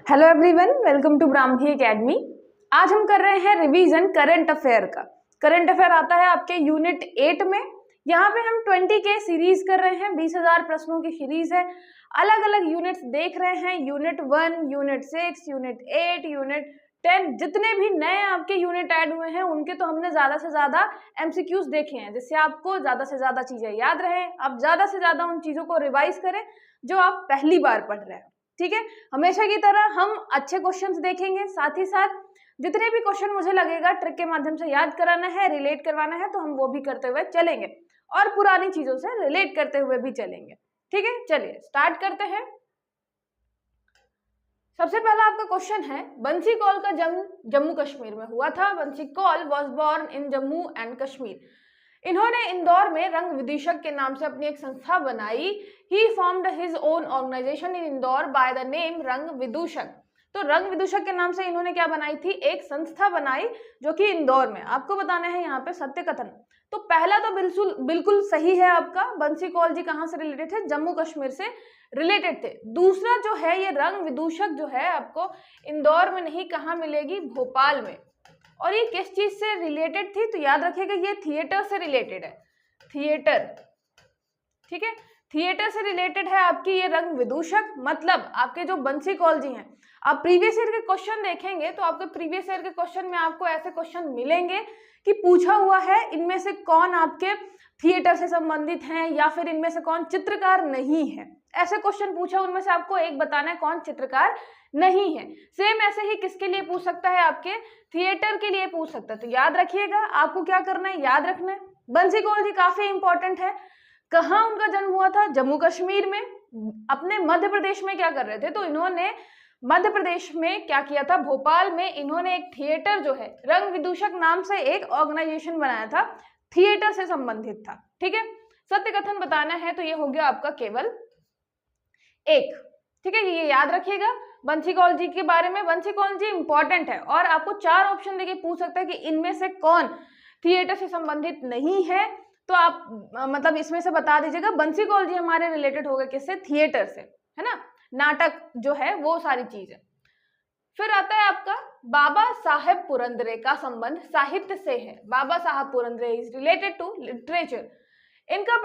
Hello everyone, welcome to Brahmi academy. आज हम कर रहे हैं रिवीजन करंट अफेयर का। करंट अफेयर आता है आपके यूनिट 8 में। यहाँ पे हम 20 के सीरीज कर रहे हैं, 20,000 प्रश्नों की सीरीज है। अलग अलग यूनिट्स देख रहे हैं, यूनिट 1, यूनिट 6, यूनिट 8, यूनिट 10, जितने भी नए आपके यूनिट ऐड हुए हैं उनके तो हमने ज्यादा से ज्यादा एमसीक्यूज देखे हैं, जिससे आपको ज्यादा से ज्यादा चीजें याद रहे। आप ज्यादा से ज्यादा उन चीजों को रिवाइज करें जो आप पहली बार पढ़ रहे हैं। ठीक है, हमेशा की तरह हम अच्छे क्वेश्चंस देखेंगे, साथ ही साथ जितने भी क्वेश्चन मुझे लगेगा ट्रिक के माध्यम से याद कराना है, रिलेट करवाना है, तो हम वो भी करते हुए चलेंगे और पुरानी चीजों से रिलेट करते हुए भी चलेंगे। ठीक है, चलिए स्टार्ट करते हैं। सबसे पहला आपका क्वेश्चन है, बंसी कौल का जन्म जम्मू कश्मीर में हुआ था। Bansi Kaul was born in Jammu and Kashmir. इन्होंने इंदौर में रंग विदूषक के नाम से अपनी एक संस्था बनाई। He formed his own organisation in Indore by the name Rang Vidushak. तो रंग विदूषक के नाम से इन्होंने क्या बनाई थी? एक संस्था बनाई, जो कि इंदौर में। आपको बताना है यहाँ पे सत्य कथन। तो पहला तो बिल्कुल सही है आपका। बंसी कौल जी कहाँ से रिलेटेड थे? जम्मू कश्मीर से रिलेटेड थे। दूसरा जो है, ये रंग विदूषक जो है आपको इंदौर में नहीं, कहाँ मिलेगी? भोपाल में। और ये किस चीज से रिलेटेड थी? तो याद रखिएगा, ये थिएटर से रिलेटेड है। थिएटर, ठीक है, थिएटर से रिलेटेड है आपकी ये रंग विदूषक। मतलब आपके जो बंसी कौल जी हैं, आप प्रीवियस ईयर के क्वेश्चन देखेंगे तो आपके प्रीवियस ईयर के क्वेश्चन में आपको ऐसे क्वेश्चन मिलेंगे कि पूछा हुआ है इनमें से कौन आपके थिएटर से संबंधित हैं, या फिर इनमें से कौन चित्रकार नहीं है। ऐसे क्वेश्चन पूछा, उनमें से आपको एक बताना है कौन चित्रकार नहीं है। सेम ऐसे ही किसके लिए पूछ सकता है? आपके थिएटर के लिए पूछ सकता है। तो याद रखिएगा, आपको क्या करना है? याद रखना है। बंसी कौल जी काफी इंपॉर्टेंट है। कहाँ उनका जन्म हुआ था? जम्मू कश्मीर में। अपने मध्य प्रदेश में क्या कर रहे थे? तो इन्होंने मध्य प्रदेश में क्या किया था? भोपाल में इन्होंने एक थिएटर जो है रंग विदूषक नाम से एक ऑर्गेनाइजेशन बनाया था, थिएटर से संबंधित था। ठीक है, सत्य कथन बताना है तो ये हो गया आपका केवल एक। ठीक है, ये याद रखिएगा बंसी कौल जी के बारे में। बंसी कौल जी इंपॉर्टेंट है और आपको 4 ऑप्शन देके पूछ सकता है कि इनमें से कौन थिएटर से संबंधित नहीं है। तो आप मतलब इसमें से बता दीजिएगा। बंसी कौल जी हमारे रिलेटेड हो गए किससे? थिएटर से, है ना, नाटक जो है वो सारी चीज है। फिर आता है आपका बाबा साहेब पुरंदरे का संबंध साहित्य से है। Baba Saheb Purandare is related to literature. इनका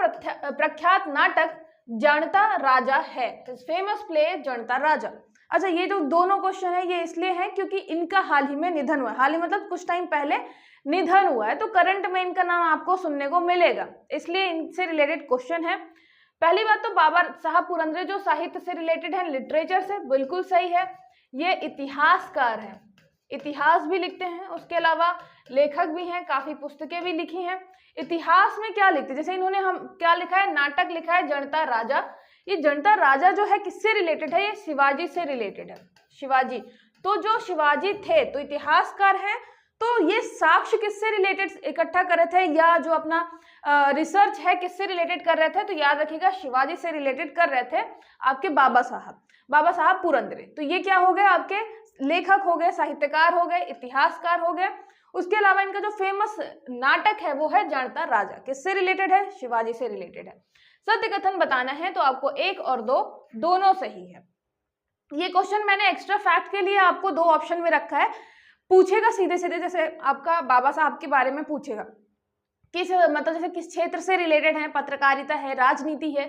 प्रख्यात नाटक जनता राजा है। फेमस प्ले जनता राजा। अच्छा, ये जो दोनों क्वेश्चन है ये इसलिए है क्योंकि इनका हाल ही में निधन हुआ है। हाल ही मतलब कुछ टाइम पहले निधन हुआ है, तो करंट में इनका नाम आपको सुनने को मिलेगा, इसलिए इनसे रिलेटेड क्वेश्चन है। पहली बात तो बाबा साहब पुरंदरे जो साहित्य से रिलेटेड है, लिटरेचर से, बिल्कुल सही है। ये इतिहासकार है, इतिहास भी लिखते हैं, उसके अलावा लेखक भी हैं, काफी पुस्तकें भी लिखी हैं। इतिहास में क्या लिखते हैं? जैसे इन्होंने हम क्या लिखा है? नाटक लिखा है जनता राजा। ये जनता राजा जो है किससे रिलेटेड है? ये शिवाजी से रिलेटेड है। शिवाजी, तो जो शिवाजी थे तो इतिहासकार हैं, तो ये साक्ष्य किससे रिलेटेड इकट्ठा कर रहे थे, या जो अपना रिसर्च है किससे रिलेटेड कर रहे थे? तो याद रखिएगा शिवाजी से रिलेटेड कर रहे थे आपके बाबा साहब पुरंदरे। तो ये क्या हो गए? आपके लेखक हो गए, साहित्यकार हो गए, इतिहासकार हो गए। उसके अलावा इनका जो फेमस नाटक है वो है जनता राजा। किससे रिलेटेड है? शिवाजी से रिलेटेड है। सत्य कथन बताना है तो आपको 1 और 2 दोनों सही है। ये क्वेश्चन मैंने एक्स्ट्रा फैक्ट के लिए आपको 2 ऑप्शन में रखा है। पूछेगा सीधे सीधे, जैसे आपका बाबा साहब के बारे में पूछेगा, किस मतलब जैसे किस क्षेत्र से रिलेटेड है, पत्रकारिता है, राजनीति है,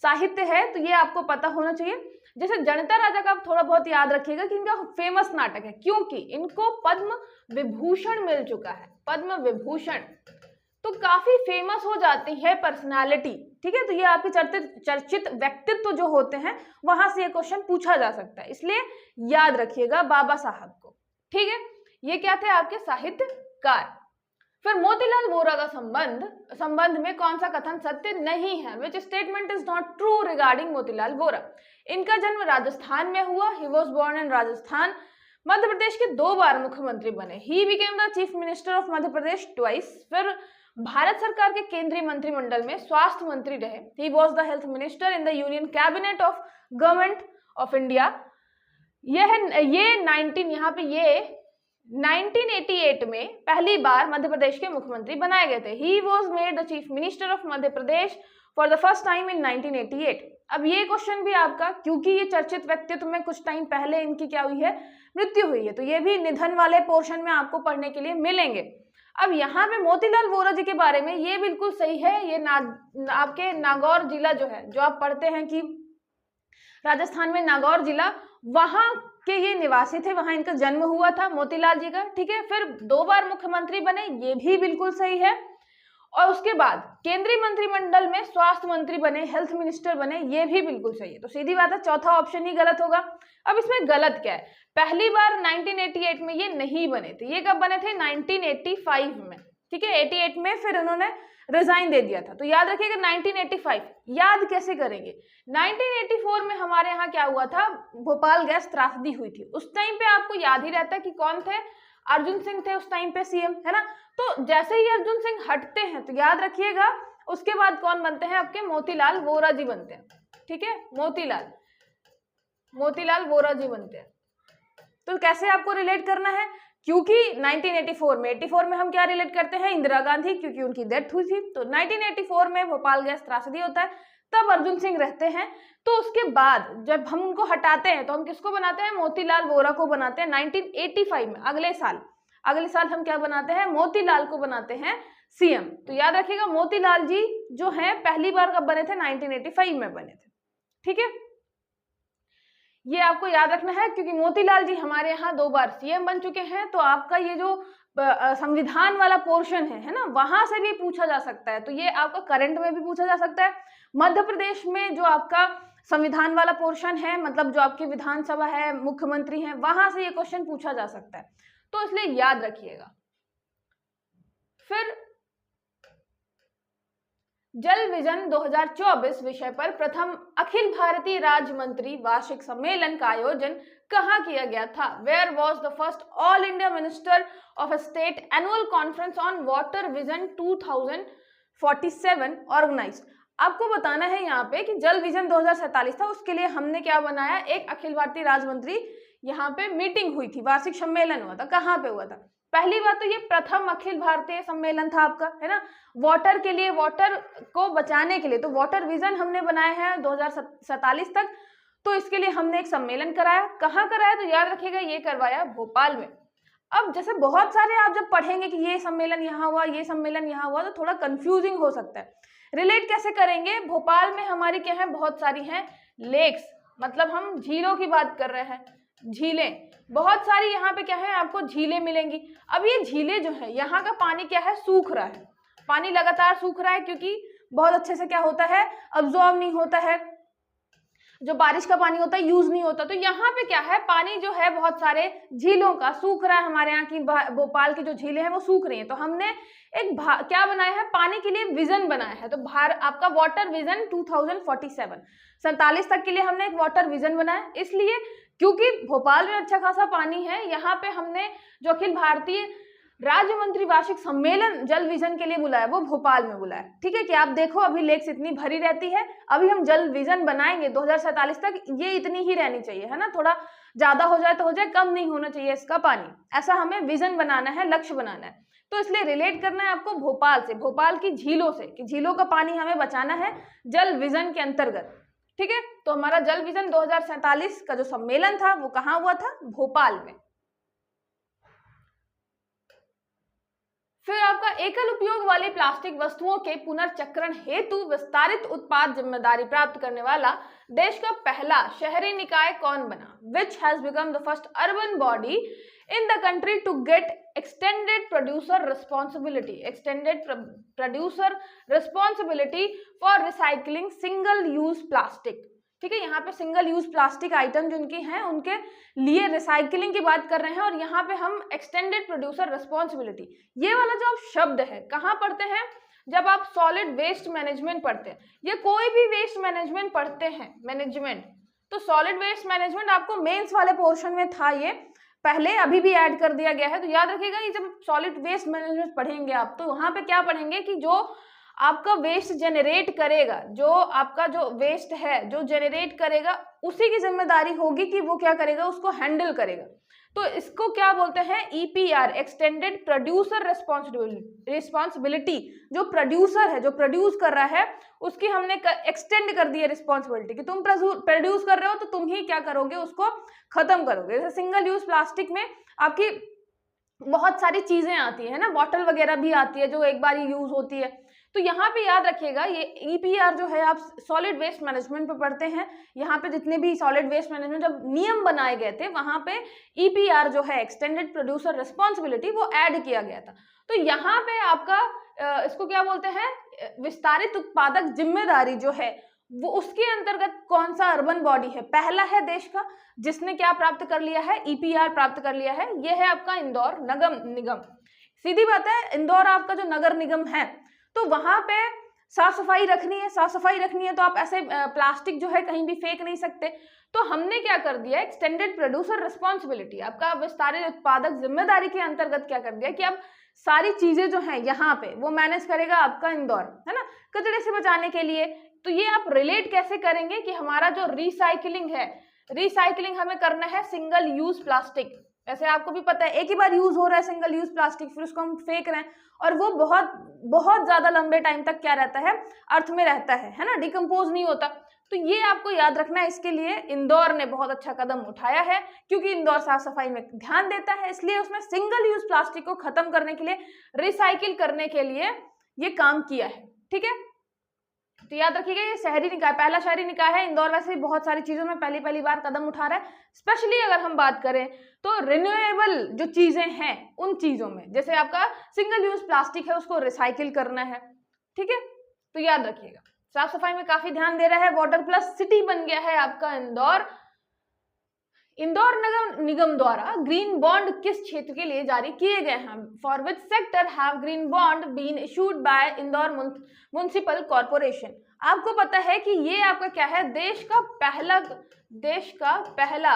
साहित्य है, तो ये आपको पता होना चाहिए। जैसे जनता राजा का आप थोड़ा बहुत याद रखिएगा कि इनका फेमस नाटक है, क्योंकि इनको पद्म विभूषण मिल चुका है। पद्म विभूषण, तो काफी फेमस हो जाती है पर्सनालिटी। ठीक है, तो ये आपके चर्चित व्यक्तित्व जो होते हैं वहां से ये क्वेश्चन पूछा जा सकता है, इसलिए याद रखिएगा बाबा साहब को। ठीक है, ये क्या थे? आपके साहित्यकार। फिर मोतीलाल वोरा का संबंध में कौन सा कथन सत्य नहीं है? Which statement is not true regarding Motilal Vora? इनका जन्म राजस्थान में हुआ। He was born in Rajasthan. Madhya Pradesh के 2 बार मुख्यमंत्री बने। He became the chief minister of Madhya Pradesh twice. फिर भारत सरकार के केंद्रीय मंत्रिमंडल में स्वास्थ्य मंत्री रहे। He was the health minister in the union cabinet of government of India. ये 1988 में पहली बार मध्य प्रदेश के मुख्यमंत्री बनाए गए थे। He was made the chief minister of Madhya Pradesh for the first time in 1988। अब ये क्वेश्चन भी आपका, क्योंकि ये चर्चित व्यक्तित्व में कुछ टाइम पहले इनकी क्या हुई है, मृत्यु हुई है, तो ये भी निधन वाले पोर्शन में आपको पढ़ने के लिए मिलेंगे। अब यहाँ पे मोतीलाल वोरा जी के बारे में ये बिल्कुल सही है, ये आपके नागौर जिला जो है, जो आप पढ़ते हैं कि राजस्थान में नागौर जिला, वहां के ये निवासी थे, वहां इनका जन्म हुआ था मोतीलाल जी का, ठीक है। फिर 2 बार मुख्यमंत्री बने, ये भी बिल्कुल सही है। और उसके बाद केंद्रीय मंत्रिमंडल में स्वास्थ्य मंत्री बने, हेल्थ मिनिस्टर बने, ये भी बिल्कुल सही है। तो सीधी बात है, चौथा ऑप्शन ही गलत होगा। अब इसमें गलत क्या है, पहली बार 1988 में ये नहीं बने थे, ये कब बने थे, 1985 में, ठीक है। 88 में फिर उन्होंने रिजाइन दे दिया था, तो याद रखिएगा 1985। याद कैसे करेंगे, 1984 में हमारे यहाँ क्या हुआ था, भोपाल गैस त्रासदी हुई थी। उस टाइम पे आपको याद ही रहता है कि कौन थे, अर्जुन सिंह थे उस टाइम पे सीएम, है ना। तो जैसे ही अर्जुन सिंह हटते हैं तो याद रखिएगा उसके बाद कौन बनते हैं, आपके मोतीलाल वोरा जी बनते हैं, ठीक है। मोतीलाल वोरा जी बनते हैं। तो कैसे आपको रिलेट करना है, क्योंकि 1984 में हम क्या रिलेट करते हैं, इंदिरा गांधी, क्योंकि उनकी डेथ हुई थी। तो 1984 में भोपाल गैस त्रासदी होता है, तब अर्जुन सिंह रहते हैं। तो उसके बाद जब हम उनको हटाते हैं तो हम किसको बनाते हैं, मोतीलाल वोरा को बनाते हैं 1985 में। अगले साल हम क्या बनाते हैं, मोतीलाल को बनाते हैं सीएम। तो याद रखिएगा मोतीलाल जी जो हैं पहली बार कब बने थे, 1985 में बने थे, ठीक है। ये आपको याद रखना है, क्योंकि मोतीलाल जी हमारे यहाँ 2 बार सीएम बन चुके हैं। तो आपका ये जो संविधान वाला पोर्शन है ना, वहां से भी पूछा जा सकता है। तो ये आपका करंट में भी पूछा जा सकता है। मध्य प्रदेश में जो आपका संविधान वाला पोर्शन है, मतलब जो आपकी विधानसभा है, मुख्यमंत्री हैं, वहां से ये क्वेश्चन पूछा जा सकता है, तो इसलिए याद रखिएगा। फिर जल विजन 2024 विषय पर प्रथम अखिल भारतीय राज्य मंत्री वार्षिक सम्मेलन का आयोजन कहाँ किया गया था, where was the first all India minister of state annual conference on water vision 2047 organised. आपको बताना है यहाँ पे कि जल विजन 2047 था, उसके लिए हमने क्या बनाया, एक अखिल भारतीय राज्य मंत्री यहाँ पे मीटिंग हुई थी, वार्षिक सम्मेलन हुआ था। कहाँ पे हुआ था, पहली बात तो ये प्रथम अखिल भारतीय सम्मेलन था आपका, है ना, वाटर के लिए, वाटर को बचाने के लिए। तो वाटर विजन हमने बनाया है 2047 तक, तो इसके लिए हमने एक सम्मेलन कराया। कहाँ कराया, तो याद रखिएगा ये करवाया भोपाल में। अब जैसे बहुत सारे आप जब पढ़ेंगे कि ये सम्मेलन यहाँ हुआ, ये सम्मेलन यहाँ हुआ, तो थोड़ा कंफ्यूजिंग हो सकता है। रिलेट कैसे करेंगे, भोपाल में हमारी क्या है, बहुत सारी हैं लेक्स, मतलब हम झीलों की बात कर रहे हैं, झीलें बहुत सारी यहाँ पे क्या है, आपको झीलें मिलेंगी। अब ये झीलें जो है, यहाँ का पानी क्या है, सूख रहा है, पानी लगातार सूख रहा है, क्योंकि बहुत अच्छे से क्या होता है, अब्जॉर्ब नहीं होता है, जो बारिश का पानी होता है यूज नहीं होता। तो यहाँ पे क्या है, पानी जो है बहुत सारे झीलों का सूख रहा है, हमारे यहाँ की भोपाल की जो झीलें हैं वो सूख रही हैं। तो हमने एक क्या बनाया है, पानी के लिए विजन बनाया है। तो आपका वाटर विजन 2047 तक के लिए हमने एक वाटर विजन बनाया, इसलिए क्योंकि भोपाल में अच्छा खासा पानी है। यहाँ पे हमने जो अखिल भारतीय राज्य मंत्री वार्षिक सम्मेलन जल विजन के लिए बुलाया, वो भोपाल में बुलाया, ठीक है। कि आप देखो अभी लेक्स इतनी भरी रहती है, अभी हम जल विजन बनाएंगे 2047 तक, ये इतनी ही रहनी चाहिए, है ना, थोड़ा ज्यादा हो जाए तो हो जाए, कम नहीं होना चाहिए इसका पानी, ऐसा हमें विजन बनाना है, लक्ष्य बनाना है। तो इसलिए रिलेट करना है आपको भोपाल से, भोपाल की झीलों से, कि झीलों का पानी हमें बचाना है जल विजन के अंतर्गत, ठीक है। तो हमारा जल विजन 2047 का जो सम्मेलन था वो कहाँ हुआ था, भोपाल में। फिर आपका एकल उपयोग वाले प्लास्टिक वस्तुओं के पुनर्चक्रण हेतु विस्तारित उत्पाद जिम्मेदारी प्राप्त करने वाला देश का पहला शहरी निकाय कौन बना, which has become the first urban body in the country to get extended producer responsibility for recycling single use plastic, ठीक है। यहाँ पे सिंगल यूज प्लास्टिक आइटम जिनकी हैं उनके लिए रिसाइकलिंग की बात कर रहे हैं, और यहाँ पे हम एक्सटेंडेड प्रोड्यूसर रिस्पॉन्सिबिलिटी, ये वाला जो आप शब्द है कहाँ पढ़ते हैं, जब आप सॉलिड वेस्ट मैनेजमेंट पढ़ते हैं या कोई भी वेस्ट मैनेजमेंट पढ़ते हैं, मैनेजमेंट, तो सॉलिड वेस्ट मैनेजमेंट आपको मेंस वाले पोर्शन में था, ये पहले अभी भी ऐड कर दिया गया है। तो याद रखिएगा ये जब सॉलिड वेस्ट मैनेजमेंट पढ़ेंगे आप, तो वहां पे क्या पढ़ेंगे कि जो आपका वेस्ट जनरेट करेगा, जो आपका जो वेस्ट है जो जनरेट करेगा उसी की जिम्मेदारी होगी कि वो क्या करेगा, उसको हैंडल करेगा। तो इसको क्या बोलते हैं, ईपीआर, एक्सटेंडेड प्रोड्यूसर रिस्पॉन्सिबिलिटी। जो प्रोड्यूसर है, जो प्रोड्यूस कर रहा है, उसकी हमने एक्सटेंड कर दी है रिस्पॉन्सिबिलिटी कि तुम प्रोड्यूस कर रहे हो तो तुम ही क्या करोगे, उसको खत्म करोगे। जैसे सिंगल यूज प्लास्टिक में आपकी बहुत सारी चीजें आती है ना, बॉटल वगैरह भी आती है जो एक बार यूज होती है। तो यहाँ पे याद रखिएगा, ये ईपीआर जो है आप सॉलिड वेस्ट मैनेजमेंट पे पढ़ते हैं, यहाँ पे जितने भी सॉलिड वेस्ट मैनेजमेंट जब नियम बनाए गए थे वहां पे ईपीआर जो है, एक्सटेंडेड प्रोड्यूसर रिस्पॉन्सिबिलिटी, वो ऐड किया गया था। तो यहाँ पे आपका इसको क्या बोलते हैं, विस्तारित उत्पादक जिम्मेदारी जो है वो उसके अंतर्गत कौन सा अर्बन बॉडी है, पहला है देश का जिसने क्या प्राप्त कर लिया है, ईपीआर प्राप्त कर लिया है, ये है आपका इंदौर नगर निगम। सीधी बात है, इंदौर आपका जो नगर निगम है तो वहां पे साफ सफाई रखनी है, साफ सफाई रखनी है तो आप ऐसे प्लास्टिक जो है कहीं भी फेंक नहीं सकते। तो हमने क्या कर दिया, एक्सटेंडेड प्रोड्यूसर रिस्पॉन्सिबिलिटी, आपका विस्तारित उत्पादक जिम्मेदारी के अंतर्गत क्या कर दिया कि अब सारी चीजें जो है यहाँ पे वो मैनेज करेगा आपका इंदौर, है ना, कचरे से बचाने के लिए। तो ये आप रिलेट कैसे करेंगे कि हमारा जो रिसाइकलिंग है, रिसाइकलिंग हमें करना है सिंगल यूज प्लास्टिक। वैसे आपको भी पता है एक ही बार यूज हो रहा है सिंगल यूज प्लास्टिक, फिर उसको हम फेंक रहे हैं और वो बहुत बहुत ज्यादा लंबे टाइम तक क्या रहता है, अर्थ में रहता है ना, डिकम्पोज नहीं होता। तो ये आपको याद रखना है, इसके लिए इंदौर ने बहुत अच्छा कदम उठाया है क्योंकि इंदौर साफ सफाई में ध्यान देता है, इसलिए उसने सिंगल यूज प्लास्टिक को खत्म करने के लिए, रिसाइकिल करने के लिए ये काम किया है। ठीक है, तो याद रखिएगा ये शहरी निकाय, पहला शहरी निकाय है। इंदौर वैसे भी बहुत सारी चीजों में पहली बार कदम उठा रहा है। स्पेशली अगर हम बात करें तो रिन्यूएबल जो चीजें हैं उन चीजों में, जैसे आपका सिंगल यूज प्लास्टिक है उसको रिसाइकिल करना है। ठीक है, तो याद रखिएगा साफ सफाई में काफी ध्यान दे रहा है। वाटर प्लस सिटी बन गया है आपका इंदौर। इंदौर नगर निगम द्वारा ग्रीन बॉन्ड किस क्षेत्र के लिए जारी किए गए हैं, for which sector have green bond been issued by Indore municipal corporation. आपको पता है कि ये आपका क्या है, देश का पहला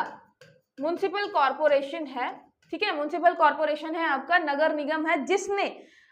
म्युनिसिपल कॉर्पोरेशन है। ठीक है, म्युनिसिपल कॉर्पोरेशन है आपका, नगर निगम है जिसने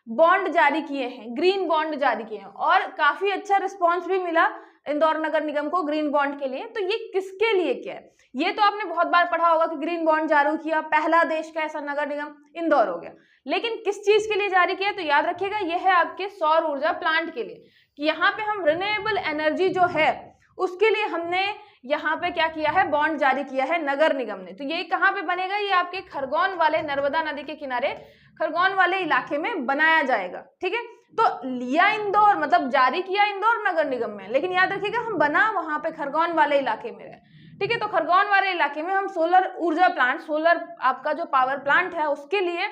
बॉन्ड जारी किए हैं, ग्रीन बॉन्ड जारी किए हैं और काफी अच्छा रिस्पॉन्स भी मिला इंदौर नगर निगम को ग्रीन बॉन्ड के लिए। तो ये किसके लिए क्या है, ये तो आपने बहुत बार पढ़ा होगा कि ग्रीन बॉन्ड जारी किया, पहला देश का ऐसा नगर निगम इंदौर हो गया। लेकिन किस चीज के लिए जारी किया, तो याद रखिएगा ये है आपके सौर ऊर्जा प्लांट के लिए, कि यहाँ पे हम रिन्यूएबल एनर्जी जो है उसके लिए हमने यहाँ पे क्या किया है, बॉन्ड जारी किया है नगर निगम ने। तो ये कहाँ पे बनेगा, ये आपके खरगोन वाले, नर्मदा नदी के किनारे खरगोन वाले इलाके में बनाया जाएगा। ठीक है, तो लिया इंदौर, मतलब जारी किया इंदौर नगर निगम में, लेकिन याद रखिएगा हम बना वहां पे खरगोन वाले इलाके में रहे। ठीक है, तो खरगोन वाले इलाके में हम सोलर ऊर्जा प्लांट, सोलर आपका जो पावर प्लांट है उसके लिए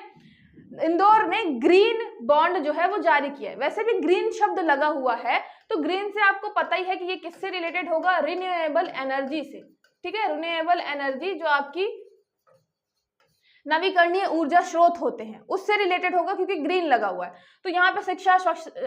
इंदौर ने ग्रीन बॉन्ड जो है वो जारी किया है। वैसे भी ग्रीन शब्द लगा हुआ है, तो ग्रीन से आपको पता ही है कि ये किससे रिलेटेड होगा, रिन्यूएबल एनर्जी से। ठीक है, रिन्यूएबल एनर्जी जो आपकी नवीकरणीय ऊर्जा स्रोत होते हैं उससे रिलेटेड होगा क्योंकि ग्रीन लगा हुआ है। तो यहाँ पे शिक्षा,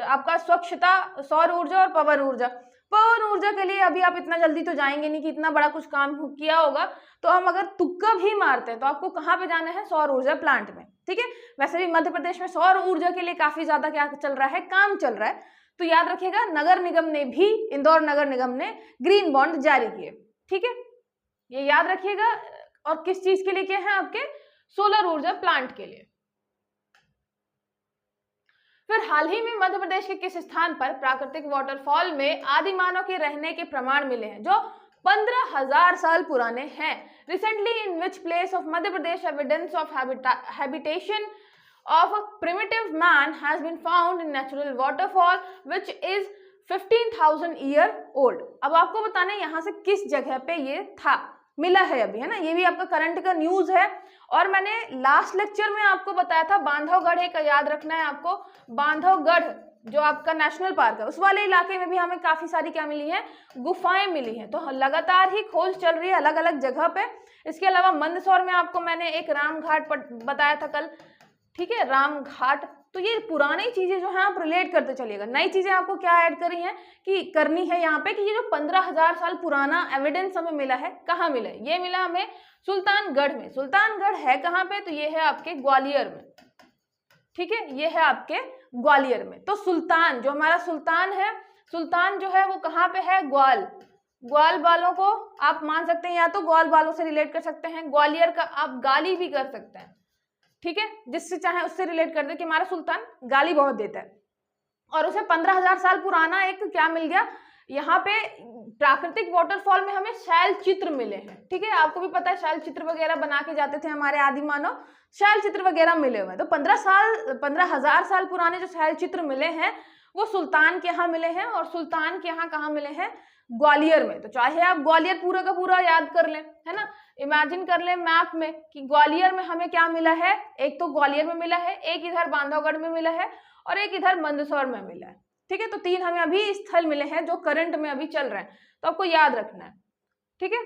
आपका स्वच्छता, सौर ऊर्जा और पवन ऊर्जा। पवन ऊर्जा के लिए अभी आप इतना जल्दी तो जाएंगे नहीं कि इतना बड़ा कुछ काम किया होगा, तो हम अगर तुक्का भी मारते हैं तो आपको कहाँ पे जाना है, सौर ऊर्जा प्लांट में। ठीक है, वैसे भी मध्य प्रदेश में सौर ऊर्जा के लिए काफी ज्यादा क्या चल रहा है, काम चल रहा है। तो याद रखिएगा नगर निगम ने भी, इंदौर नगर निगम ने ग्रीन बॉन्ड जारी किए। ठीक है, ये याद रखिएगा। और किस चीज के लिए क्या है, आपके सोलर ऊर्जा प्लांट के लिए। फिर हाल ही में मध्य प्रदेश के किस स्थान पर प्राकृतिक वाटरफॉल में आदि मानव के रहने के प्रमाण मिले हैं जो 15,000 साल पुराने हैं। Recently in which place of Madhya Pradesh evidence of habitation of a primitive man has been found in natural waterfall which is 15,000 year old। अब आपको बताना है यहाँ से किस जगह पे ये था, मिला है अभी, है ना, ये भी आपका करंट का न्यूज है। और मैंने लास्ट लेक्चर में आपको बताया था बांधवगढ़ एक, याद रखना है आपको, बांधवगढ़ जो आपका नेशनल पार्क है उस वाले इलाके में भी हमें काफी सारी क्या मिली है, गुफाएं मिली हैं। तो लगातार ही खोज चल रही है अलग अलग जगह पे। इसके अलावा मंदसौर में आपको मैंने एक राम घाट बताया था कल। ठीक है, राम घाट। तो ये पुरानी चीजें जो है आप रिलेट करते चलिएगा। नई चीजें आपको क्या ऐड करी है कि करनी है यहाँ पे कि ये जो 15,000 साल पुराना एविडेंस हमें मिला है, कहाँ मिला है, ये मिला हमें सुल्तानगढ़ में। सुल्तानगढ़ है कहाँ पे, तो ये है आपके ग्वालियर में। ठीक है, ये है आपके ग्वालियर में। तो सुल्तान, जो हमारा सुल्तान है, सुल्तान जो है वो कहाँ पे है? ग्वाल वालों को आप मान सकते हैं, या तो ग्वाल वालों से रिलेट कर सकते हैं, ग्वालियर का आप गाली भी कर सकते हैं, ठीक है, जिससे चाहे उससे रिलेट कर दे कि हमारा सुल्तान गाली बहुत देता है। और उसे 15,000 साल पुराना एक क्या मिल गया? यहाँ पे प्राकृतिक वाटरफॉल में हमें शैल चित्र मिले हैं, ठीक है, आपको भी पता है शैल चित्र वगैरह बना के जाते थे हमारे आदि मानव, शैल चित्र वगैरह मिले हुए हैं। तो 15,000 साल पुराने जो शैल चित्र मिले हैं वो सुल्तान के यहाँ मिले हैं, और सुल्तान के यहाँ कहाँ मिले हैं? ग्वालियर में। तो चाहे आप ग्वालियर पूरा का पूरा याद कर लें, है ना, इमेजिन कर लें मैप में कि ग्वालियर में हमें क्या मिला है, एक तो ग्वालियर में मिला है, एक इधर बांधवगढ़ में मिला है, और एक इधर मंदसौर में मिला है, ठीक है। तो 3 हमें अभी स्थल मिले हैं जो करंट में अभी चल रहे हैं, तो आपको याद रखना है, ठीक है।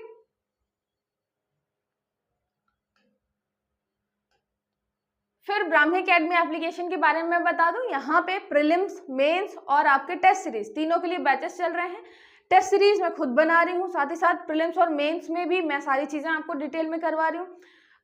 फिर ब्राह्मी एकेडमी एप्लीकेशन के बारे में मैं बता दूं, यहाँ पे प्रीलिम्स, मेंस और आपके टेस्ट सीरीज तीनों के लिए बैचेस चल रहे हैं। टेस्ट सीरीज मैं खुद बना रही हूँ, साथ ही साथ प्रीलिम्स और मेंस में भी मैं सारी चीजें आपको डिटेल में करवा रही हूँ।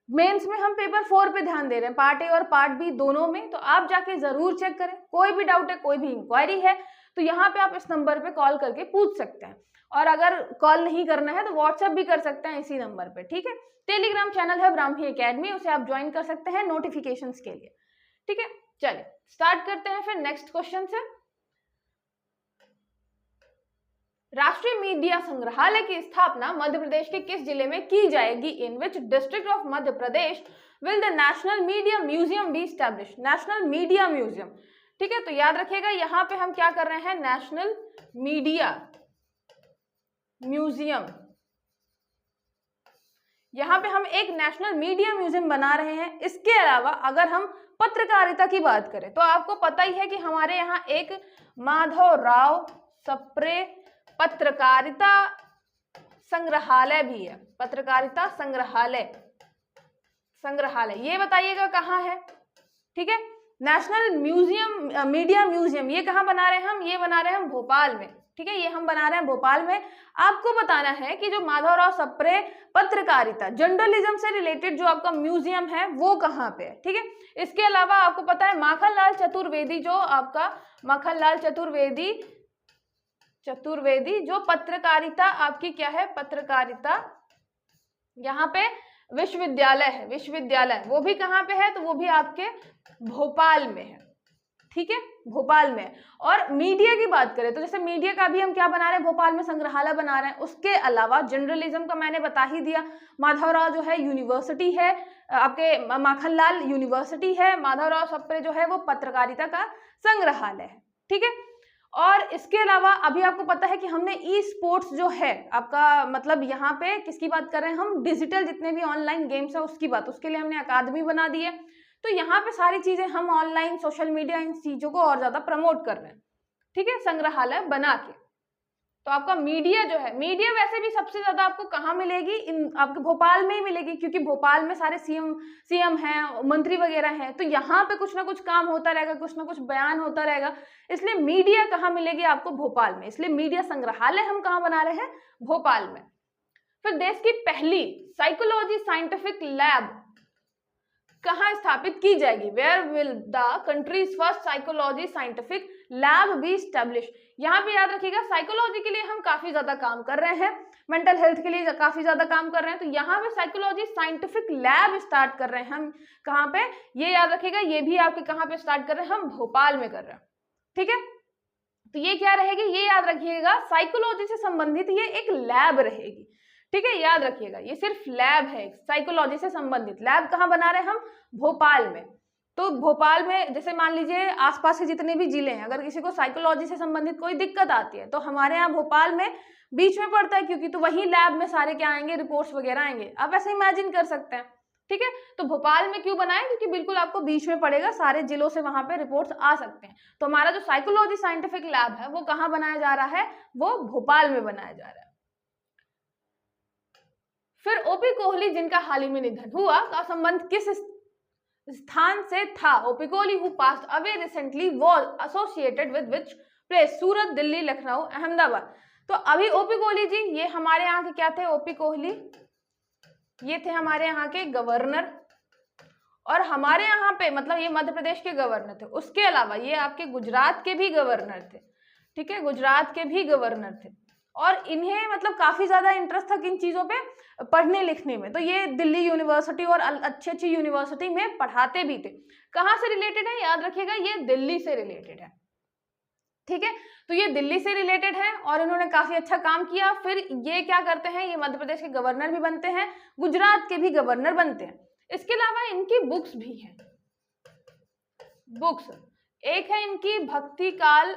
मेंस में हम पेपर 4 पे ध्यान दे रहे हैं, पार्ट ए और पार्ट बी दोनों में, तो आप जाके जरूर चेक करें। कोई भी डाउट है, कोई भी इंक्वायरी है, तो यहाँ पे आप इस नंबर पे कॉल करके पूछ सकते हैं, और अगर कॉल नहीं करना है तो व्हाट्सएप भी कर सकते हैं इसी नंबर पे, ठीक है। टेलीग्राम चैनल है ब्राह्मी एकेडमी, उसे आप ज्वाइन कर सकते हैं नोटिफिकेशंस के लिए, ठीक है। चलिए स्टार्ट करते हैं फिर नेक्स्ट क्वेश्चन से। राष्ट्रीय मीडिया संग्रहालय की स्थापना मध्य प्रदेश के किस जिले में की जाएगी? In which district of Madhya Pradesh will the national media museum be established? National media museum, ठीक है। तो याद रखिएगा यहाँ पे हम क्या कर रहे हैं? नेशनल मीडिया म्यूजियम, यहाँ पे हम एक नेशनल मीडिया म्यूजियम बना रहे हैं। इसके अलावा अगर हम पत्रकारिता की बात करें तो आपको पता ही है कि हमारे यहाँ एक माधवराव सप्रे पत्रकारिता संग्रहालय भी है। पत्रकारिता संग्रहालय ये बताइएगा कहाँ है, ठीक है। नेशनल म्यूजियम, मीडिया म्यूजियम, ये कहाँ बना रहे हैं हम? ये बना रहे हैं हम भोपाल में, ठीक है, ये हम बना रहे हैं भोपाल में। आपको बताना है कि जो माधवराव सप्रे पत्रकारिता जर्नलिज्म से रिलेटेड जो आपका म्यूजियम है वो कहाँ पे है, ठीक है। इसके अलावा आपको पता है माखनलाल चतुर्वेदी, जो आपका माखनलाल चतुर्वेदी जो पत्रकारिता आपकी क्या है? पत्रकारिता यहाँ पे विश्वविद्यालय है, विश्वविद्यालय, वो भी कहाँ पे है? तो वो भी आपके भोपाल में है, ठीक है, भोपाल में। और मीडिया की बात करें तो जैसे मीडिया का भी हम क्या बना रहे हैं? भोपाल में संग्रहालय बना रहे हैं। उसके अलावा जर्नलिज्म का मैंने बता ही दिया, माधवराव जो है यूनिवर्सिटी है, आपके माखनलाल यूनिवर्सिटी है, माधवराव सप्रे जो है वो पत्रकारिता का संग्रहालय है, ठीक है। और इसके अलावा अभी आपको पता है कि हमने ई स्पोर्ट्स जो है आपका, मतलब यहाँ पे किसकी बात कर रहे हैं हम? डिजिटल जितने भी ऑनलाइन गेम्स है उसकी बात, उसके लिए हमने अकादमी बना दी है। तो यहाँ पे सारी चीजें हम ऑनलाइन, सोशल मीडिया, इन चीजों को और ज्यादा प्रमोट कर रहे हैं, ठीक है, संग्रहालय बना के। तो आपका मीडिया जो है, मीडिया वैसे भी सबसे ज्यादा आपको कहाँ मिलेगी? आपके भोपाल में ही मिलेगी, क्योंकि भोपाल में सारे सीएम हैं, मंत्री वगैरह हैं, तो यहाँ पे कुछ ना कुछ काम होता रहेगा, कुछ ना कुछ बयान होता रहेगा, इसलिए मीडिया कहाँ मिलेगी आपको? भोपाल में। इसलिए मीडिया संग्रहालय हम कहाँ बना रहे हैं? भोपाल में। फिर देश की पहली साइकोलॉजी साइंटिफिक लैब कहाँ स्थापित की जाएगी? Where will the country's first psychology scientific lab be establish? यहाँ पे याद रखिएगा साइकोलॉजी के लिए हम काफी ज्यादा काम कर रहे हैं, मेंटल हेल्थ के लिए काफी ज्यादा काम कर रहे हैं, तो यहाँ पे साइकोलॉजी साइंटिफिक लैब स्टार्ट कर रहे हैं हम। कहाँ पे? ये याद रखिएगा, ये भी आपके कहाँ पे स्टार्ट कर रहे हैं? हम भोपाल में कर रहे हैं, ठीक है। तो ये क्या रहेगी? ये याद रखिएगा साइकोलॉजी से संबंधित ये एक लैब रहेगी, ठीक है, याद रखिएगा ये सिर्फ लैब है, साइकोलॉजी से संबंधित लैब। कहाँ बना रहे हैं हम? भोपाल में। तो भोपाल में जैसे मान लीजिए आसपास के जितने भी जिले हैं, अगर किसी को साइकोलॉजी से संबंधित कोई दिक्कत आती है तो हमारे यहाँ भोपाल में बीच में पड़ता है, क्योंकि तो वही लैब में सारे क्या आएंगे? रिपोर्ट्स वगैरह आएंगे। आप ऐसे इमेजिन कर सकते हैं, ठीक है। तो भोपाल में क्यों बनाए? क्योंकि बिल्कुल आपको बीच में पड़ेगा, सारे जिलों से वहां पे रिपोर्ट्स आ सकते हैं। तो हमारा जो साइकोलॉजी साइंटिफिक लैब है वो कहाँ बनाया जा रहा है? वो भोपाल में बनाया जा रहा है। फिर ओपी कोहली जिनका हाल ही में निधन हुआ का संबंध किस स्थान से था? OP Kohli who passed away recently was associated with which place? Surat, Delhi, Lucknow, Ahmedabad. तो अभी ओपी कोहली जी ये हमारे यहाँ के क्या थे? ओपी कोहली ये थे हमारे यहाँ के गवर्नर, और हमारे यहाँ पे मतलब ये मध्य प्रदेश के गवर्नर थे, उसके अलावा ये आपके गुजरात के भी गवर्नर थे, ठीक है, गुजरात के भी गवर्नर थे, और इन्हें मतलब काफी ज्यादा इंटरेस्ट था किन चीजों पे, पढ़ने लिखने में। तो ये दिल्ली यूनिवर्सिटी और अच्छी अच्छी यूनिवर्सिटी में पढ़ाते भी थे। कहाँ से रिलेटेड है, याद रखिएगा, ये दिल्ली से रिलेटेड है, ठीक है। तो ये दिल्ली से रिलेटेड है और इन्होंने काफी अच्छा काम किया। फिर ये क्या करते हैं, ये मध्य प्रदेश के गवर्नर भी बनते हैं, गुजरात के भी गवर्नर बनते हैं। इसके अलावा इनकी बुक्स भी हैं, बुक्स एक है इनकी भक्ति काल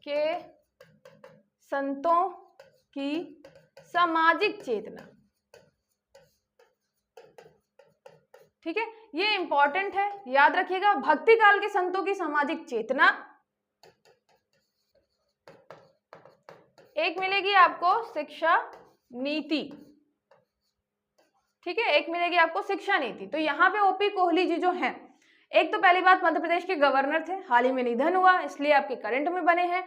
के संतों की सामाजिक चेतना, ठीक है, ये इंपॉर्टेंट है, याद रखिएगा, भक्ति काल के संतों की सामाजिक चेतना। एक मिलेगी आपको शिक्षा नीति, ठीक है, एक मिलेगी आपको शिक्षा नीति। तो यहाँ पे ओपी कोहली जी जो हैं, एक तो पहली बात मध्य प्रदेश के गवर्नर थे, हाल ही में निधन हुआ इसलिए आपके करंट में बने हैं।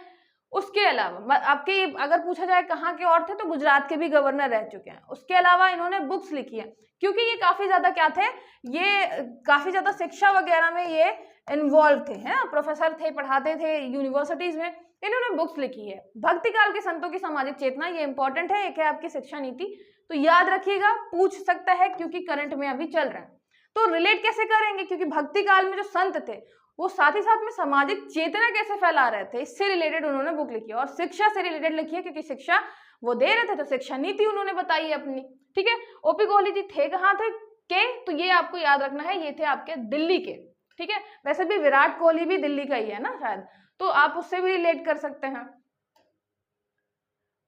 उसके अलावा आपके अगर पूछा जाए कहाँ के और थे, तो गुजरात के भी गवर्नर रह चुके हैं। उसके अलावा इन्होंने बुक्स लिखी है, क्योंकि ये काफी ज्यादा क्या थे, ये काफी ज्यादा शिक्षा वगैरह में ये इन्वॉल्व थे, है, प्रोफेसर थे, पढ़ाते थे यूनिवर्सिटीज में, इन्होंने बुक्स लिखी है। भक्ति काल के संतों की सामाजिक चेतना, ये इंपॉर्टेंट है, एक है आपकी शिक्षा नीति, तो याद रखिएगा, पूछ सकता है क्योंकि करंट में अभी चल रहा है। तो रिलेट कैसे करेंगे, क्योंकि भक्ति काल में जो संत थे वो साथ ही साथ में सामाजिक चेतना कैसे फैला रहे थे, इससे रिलेटेड उन्होंने बुक लिखी है। और शिक्षा से रिलेटेड लिखी है, क्योंकि शिक्षा वो दे रहे थे, तो शिक्षा नीति उन्होंने बताई है अपनी, ठीक है। ओपी कोहली जी थे कहाँ थे के, तो ये आपको याद रखना है, ये थे आपके दिल्ली के, ठीक है। वैसे भी विराट कोहली भी दिल्ली का ही है ना शायद, तो आप उससे भी रिलेट कर सकते हैं।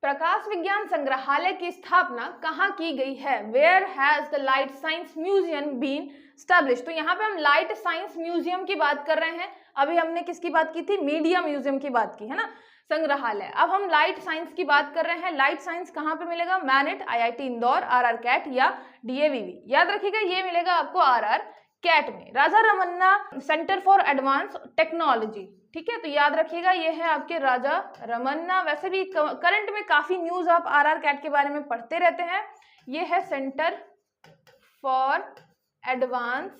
प्रकाश विज्ञान संग्रहालय की स्थापना कहाँ की गई है, where has the light science museum been established. तो यहाँ पे हम लाइट साइंस म्यूजियम की बात कर रहे हैं, अभी हमने किसकी बात की थी, मीडिया म्यूजियम की बात की है ना, संग्रहालय। अब हम लाइट साइंस की बात कर रहे हैं। लाइट साइंस कहाँ पे मिलेगा, MANIT, IIT Indore, RR CAT या डीएवीवी, याद रखिएगा, ये मिलेगा आपको आरआर कैट में। Raja Ramanna centre for advance technology, ठीक है, तो याद रखिएगा ये है आपके राजा रमन्ना। वैसे भी करंट में काफी न्यूज आप आरआर कैट के बारे में पढ़ते रहते हैं। ये है सेंटर फॉर एडवांस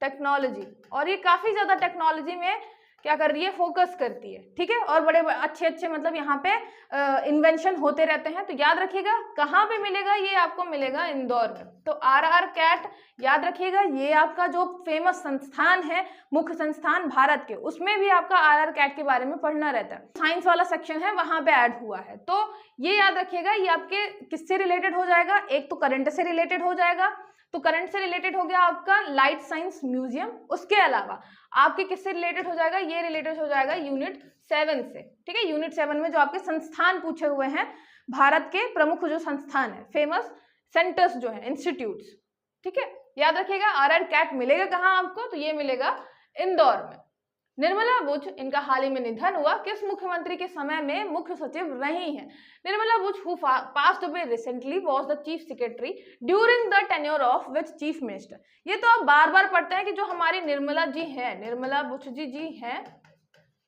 टेक्नोलॉजी, और ये काफी ज्यादा टेक्नोलॉजी में क्या कर रही है, फोकस करती है, ठीक है, और बड़े अच्छे अच्छे मतलब यहाँ पे इन्वेंशन होते रहते हैं। तो याद रखिएगा कहाँ पे मिलेगा, ये आपको मिलेगा इंदौर में। तो आरआर कैट याद रखिएगा, ये आपका जो फेमस संस्थान है, मुख्य संस्थान भारत के, उसमें भी आपका आरआर कैट के बारे में पढ़ना रहता है। साइंस वाला सेक्शन है, वहां पे ऐड हुआ है। तो ये याद रखिएगा, ये आपके किससे रिलेटेड हो जाएगा, एक तो करंट से रिलेटेड हो जाएगा, तो करंट से रिलेटेड हो गया आपका लाइट साइंस म्यूजियम। उसके अलावा आपके किससे रिलेटेड हो जाएगा, ये रिलेटेड हो जाएगा यूनिट 7 से, ठीक है। यूनिट 7 में जो आपके संस्थान पूछे हुए हैं, भारत के प्रमुख जो संस्थान है, फेमस सेंटर्स जो है, इंस्टीट्यूट्स, ठीक है, याद रखिएगा। आरआर कैट मिलेगा कहाँ आपको, तो ये मिलेगा इंदौर में। निर्मला बुच, इनका हाल ही में निधन हुआ, किस मुख्यमंत्री के समय में मुख्य सचिव रही हैं। Nirmala Buch who passed away recently was the chief secretary during the tenure of which chief minister. ये तो आप बार बार पढ़ते हैं कि जो हमारी निर्मला जी हैं, निर्मला बुच जी हैं,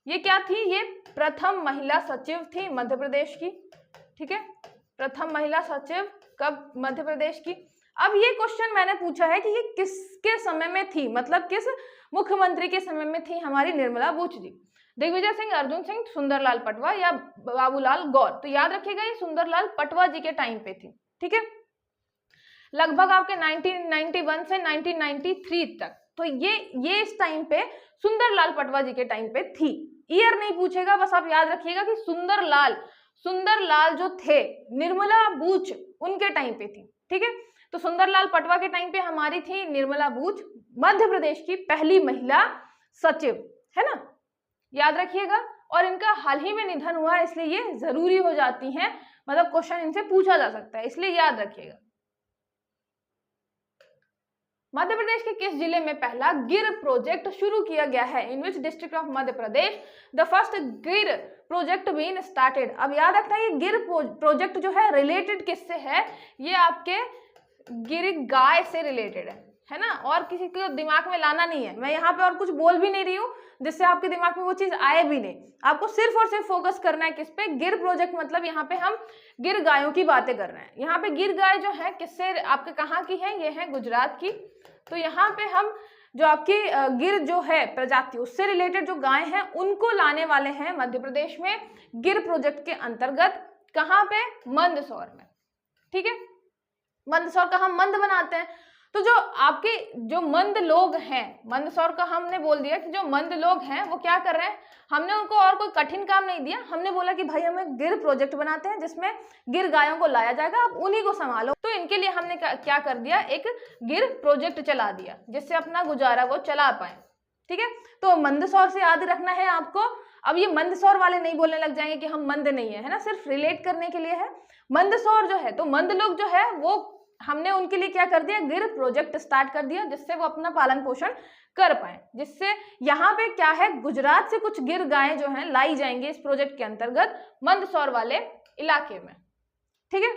ये क्या थी, ये प्रथम महिला सचिव थी मध्य प्रदेश की, ठीक है, प्रथम महिला सचिव कब, मध्य प्रदेश की। अब ये क्वेश्चन मैंने पूछा है कि ये किसके समय में थी, मतलब किस मुख्यमंत्री के समय में थी हमारी निर्मला बुच जी, दिग्विजय सिंह, अर्जुन सिंह, सुंदरलाल पटवा या बाबूलाल गौर। तो याद रखिएगा ये सुंदरलाल पटवा जी के टाइम पे थी, ठीक है, लगभग आपके 1991 से 1993 तक। तो ये इस टाइम पे सुंदरलाल पटवा जी के टाइम पे थी। ईयर नहीं पूछेगा, बस आप याद रखिएगा कि सुंदरलाल जो थे निर्मला बुच उनके टाइम पे थी, ठीक है। तो सुंदरलाल पटवा के टाइम पे हमारी थी निर्मला बुच, मध्य प्रदेश की पहली महिला सचिव, है ना, याद रखिएगा। और इनका हाल ही में निधन हुआ, इसलिए ये जरूरी हो जाती हैं, मतलब क्वेश्चन इनसे पूछा जा सकता है, इसलिए याद रखिएगा। मध्य प्रदेश के किस जिले में पहला गिर प्रोजेक्ट शुरू किया गया है, in which district of Madhya Pradesh the first Gir project been started. अब याद रखना ये गिर प्रोजेक्ट जो है रिलेटेड किससे है, ये आपके गिर गाय से रिलेटेड है, है ना, और किसी को दिमाग में लाना नहीं है। मैं यहाँ पे और कुछ बोल भी नहीं रही हूँ जिससे आपके दिमाग में वो चीज आए भी नहीं। आपको सिर्फ और सिर्फ फोकस करना है किस पे, गिर प्रोजेक्ट। मतलब यहाँ पे हम गिर गायों की बातें कर रहे हैं। यहाँ पे गिर गाय जो है किससे आपके कहाँ की है, ये है गुजरात की। तो यहाँ पे हम जो आपकी गिर जो है प्रजाति उससे रिलेटेड जो गाय हैं उनको लाने वाले हैं मध्य प्रदेश में गिर प्रोजेक्ट के अंतर्गत। कहाँ पे, मंदसौर में। ठीक है, मंदसौर का हम मंद बनाते हैं। तो जो आपके जो मंद लोग हैं, मंदसौर का हमने बोल दिया कि जो मंद लोग हैं वो क्या कर रहे हैं, हमने उनको और कोई कठिन काम नहीं दिया। हमने बोला कि भाई हमें गिर प्रोजेक्ट बनाते हैं जिसमें गिर गायों को लाया जाएगा, आप उन्हीं को संभालो। तो इनके लिए हमने क्या कर दिया, एक गिर प्रोजेक्ट चला दिया जिससे अपना गुजारा वो चला पाए। ठीक है, तो मंदसौर से याद रखना है आपको। अब ये मंदसौर वाले नहीं बोलने लग जाएंगे कि हम मंद नहीं है ना, सिर्फ रिलेट करने के लिए है। मंदसौर जो है, तो मंद लोग जो है वो हमने उनके लिए क्या कर दिया, गिर प्रोजेक्ट स्टार्ट कर दिया जिससे वो अपना पालन पोषण कर पाए। जिससे यहाँ पे क्या है, गुजरात से कुछ गिर गायें जो हैं लाई जाएंगी इस प्रोजेक्ट के अंतर्गत मंदसौर वाले इलाके में। ठीक है,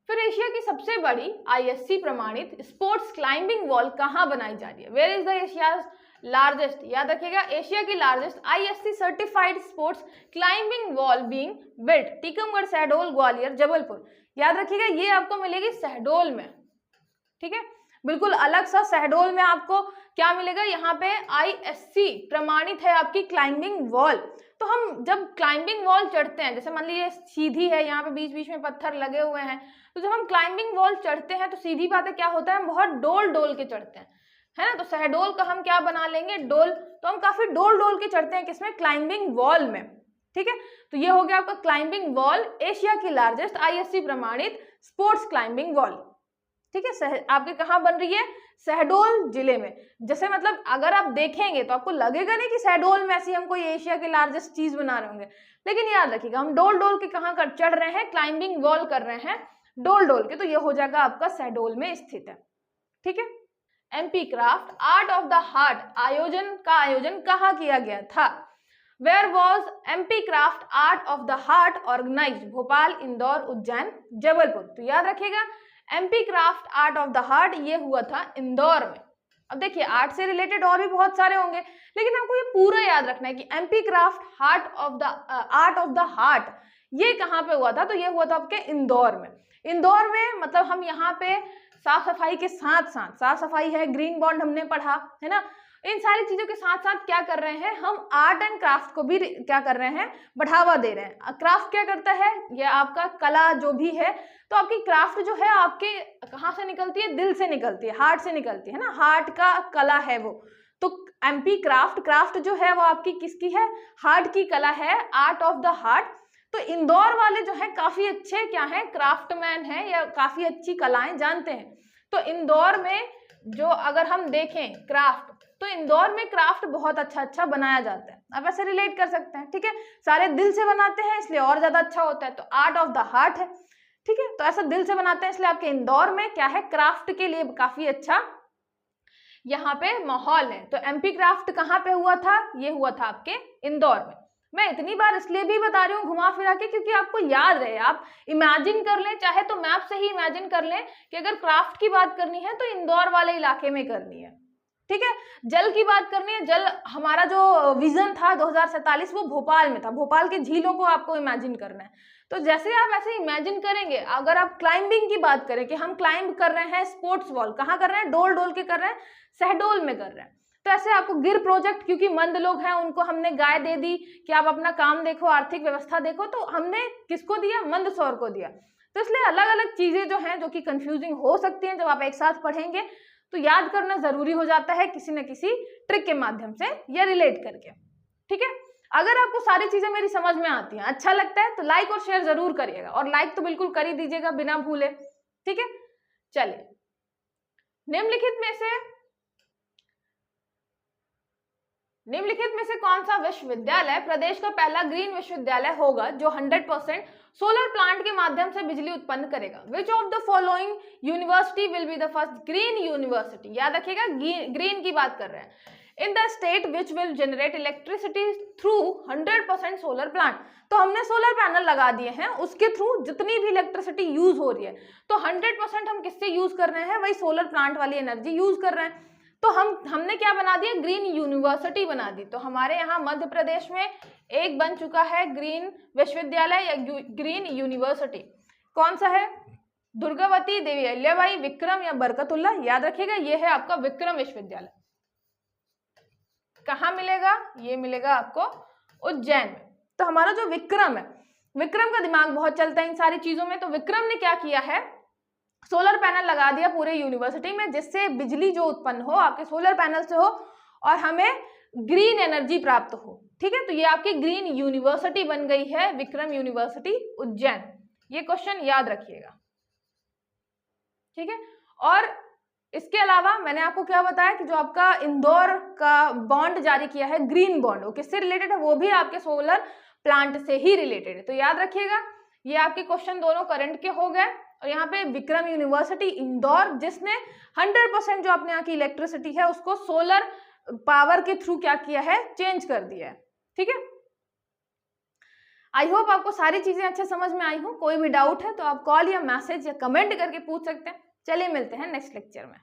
फिर एशिया की सबसे बड़ी ISC प्रमाणित स्पोर्ट्स क्लाइंबिंग वॉल कहाँ बनाई जा रही है, where is the Asia's largest, याद रखिएगा, एशिया की largest ISC certified sports climbing wall being built, Tikamgarh, Shahdol, Gwalior, Jabalpur. याद रखिएगा ये आपको मिलेगी शहडोल में। ठीक है, बिल्कुल अलग सा शहडोल में आपको क्या मिलेगा, यहाँ पे ISC प्रमाणित है आपकी क्लाइंबिंग वॉल। तो हम जब क्लाइंबिंग वॉल चढ़ते हैं, जैसे मान लीजिए सीधी है, यहाँ पे बीच बीच में पत्थर लगे हुए हैं, तो जब हम क्लाइंबिंग वॉल चढ़ते हैं तो सीधी बात है क्या होता है, हम बहुत डोल डोल के चढ़ते हैं, है ना। तो शहडोल का हम क्या बना लेंगे, डोल। तो हम काफी डोल डोल के चढ़ते हैं किसमें, क्लाइंबिंग वॉल में। ठीक है, तो ये हो गया आपका क्लाइंबिंग वॉल, एशिया की लार्जेस्ट ISC प्रमाणित स्पोर्ट्स क्लाइंबिंग वॉल। ठीक है, आपके कहाँ बन रही है, शहडोल जिले में। जैसे मतलब अगर आप देखेंगे तो आपको लगेगा नहीं कि शहडोल में ऐसी हम कोई एशिया की लार्जेस्ट चीज बना रहे होंगे, लेकिन याद रखिएगा हम डोल डोल के कहाँ कर चढ़ रहे हैं, क्लाइंबिंग वॉल कर रहे हैं डोल डोल के। तो ये हो जाएगा आपका शहडोल में स्थित है। ठीक है, MP craft art of the heart आयोजन कहाँ किया गया था, where was MP craft art of the heart organised, Bhopal, Indore, Ujjain, Jabalpur. तो याद रखिएगा MP craft art of the heart ये हुआ था इंदौर में। अब देखिए आर्ट से रिलेटेड और भी बहुत सारे होंगे, लेकिन आपको ये पूरा याद रखना है कि MP craft art of the heart ये कहाँ पे हुआ था, तो ये हुआ था आपके इंदौर में। इंदौर में मतलब हम यहाँ पे साफ सफाई के साथ साथ, साफ सफाई है, ग्रीन बॉन्ड हमने पढ़ा है ना, इन सारी चीजों के साथ साथ क्या कर रहे हैं, हम आर्ट एंड क्राफ्ट को भी क्या कर रहे हैं, बढ़ावा दे रहे हैं। क्राफ्ट क्या करता है, ये आपका कला जो भी है, तो आपकी क्राफ्ट जो है आपके कहाँ से निकलती है, दिल से निकलती है, हार्ट से निकलती है ना, हार्ट का कला है वो। तो MP क्राफ्ट जो है वो आपकी किसकी है, हार्ट की कला है, आर्ट ऑफ द हार्ट। तो इंदौर वाले जो है काफी अच्छे क्या है, क्राफ्टमैन है या काफी अच्छी कलाएं जानते हैं। तो इंदौर में जो अगर हम देखें क्राफ्ट, तो इंदौर में क्राफ्ट बहुत अच्छा बनाया जाता है। आप ऐसे रिलेट कर सकते हैं। ठीक है, सारे दिल से बनाते हैं इसलिए और ज्यादा अच्छा होता है, तो आर्ट ऑफ द हार्ट है। ठीक है, तो ऐसा दिल से बनाते हैं इसलिए आपके इंदौर में क्या है, क्राफ्ट के लिए काफी अच्छा यहाँ पे माहौल है। तो MP क्राफ्ट कहाँ पे हुआ था, ये हुआ था आपके इंदौर में। मैं इतनी बार इसलिए भी बता रही हूँ घुमा फिरा के क्योंकि आपको याद रहे, आप इमेजिन कर लें, चाहे तो मैप से ही इमेजिन कर लें कि अगर क्राफ्ट की बात करनी है तो इंदौर वाले इलाके में करनी है। ठीक है, जल की बात करनी है, जल हमारा जो विजन था 2047 वो भोपाल में था, भोपाल के झीलों को आपको इमेजिन करना है। तो जैसे आप ऐसे इमेजिन करेंगे, अगर आप क्लाइंबिंग की बात करें कि हम क्लाइंब कर रहे हैं स्पोर्ट्स वॉल, कहाँ कर रहे हैं, डोल डोल के कर रहे हैं, शहडोल में कर रहे हैं। तो ऐसे आपको गिर प्रोजेक्ट, क्योंकि मंद लोग हैं उनको हमने गाय दे दी कि आप अपना काम देखो, आर्थिक व्यवस्था देखो, तो हमने किसको दिया, मंदसौर को दिया। तो इसलिए अलग अलग चीजें जो हैं जो कि कंफ्यूजिंग हो सकती हैं, जब आप एक साथ पढ़ेंगे तो याद करना जरूरी हो जाता है किसी न किसी ट्रिक के माध्यम से या रिलेट करके। ठीक है, अगर आपको सारी चीजें मेरी समझ में आती हैं, अच्छा लगता है तो लाइक और शेयर जरूर करिएगा, और लाइक तो बिल्कुल कर ही दीजिएगा बिना भूले। ठीक है, चलिए निम्नलिखित में से कौन सा विश्वविद्यालय प्रदेश का पहला ग्रीन विश्वविद्यालय होगा जो 100% सोलर प्लांट के माध्यम से बिजली उत्पन्न करेगा। Which of the following university will be the first green university. याद रखिएगा ग्रीन की बात कर रहे हैं। In the state which will generate electricity through 100% solar plant. तो हमने सोलर पैनल लगा दिए हैं, उसके थ्रू जितनी भी इलेक्ट्रिसिटी यूज हो रही है तो 100% हम किससे यूज कर रहे हैं, वही सोलर प्लांट वाली एनर्जी यूज कर रहे हैं। तो हमने क्या बना दिया, ग्रीन यूनिवर्सिटी बना दी। तो हमारे यहाँ मध्य प्रदेश में एक बन चुका है ग्रीन विश्वविद्यालय या ग्रीन यूनिवर्सिटी। कौन सा है, दुर्गावती, देवी अहिल्याबाई, विक्रम या बरकतुल्ला। याद रखिएगा ये है आपका विक्रम विश्वविद्यालय। कहाँ मिलेगा, ये मिलेगा आपको उज्जैन में। तो हमारा जो विक्रम है, विक्रम का दिमाग बहुत चलता है इन सारी चीजों में। तो विक्रम ने क्या किया है, सोलर पैनल लगा दिया पूरे यूनिवर्सिटी में, जिससे बिजली जो उत्पन्न हो आपके सोलर पैनल से हो और हमें ग्रीन एनर्जी प्राप्त हो। ठीक है, तो ये आपकी ग्रीन यूनिवर्सिटी बन गई है, विक्रम यूनिवर्सिटी उज्जैन। ये क्वेश्चन याद रखिएगा। ठीक है, और इसके अलावा मैंने आपको क्या बताया कि जो आपका इंदौर का बॉन्ड जारी किया है, ग्रीन बॉन्ड, वो किससे रिलेटेड है, वो भी आपके सोलर प्लांट से ही रिलेटेड है। तो याद रखिएगा, ये आपके क्वेश्चन दोनों करंट के हो गए। और यहाँ पे विक्रम यूनिवर्सिटी इंदौर, जिसने 100% जो अपने यहाँ की इलेक्ट्रिसिटी है उसको सोलर पावर के थ्रू क्या किया है, चेंज कर दिया है। ठीक है, आई होप आपको सारी चीजें अच्छे समझ में आई हो। कोई भी डाउट है तो आप कॉल या मैसेज या कमेंट करके पूछ सकते हैं। चलिए मिलते हैं नेक्स्ट लेक्चर में।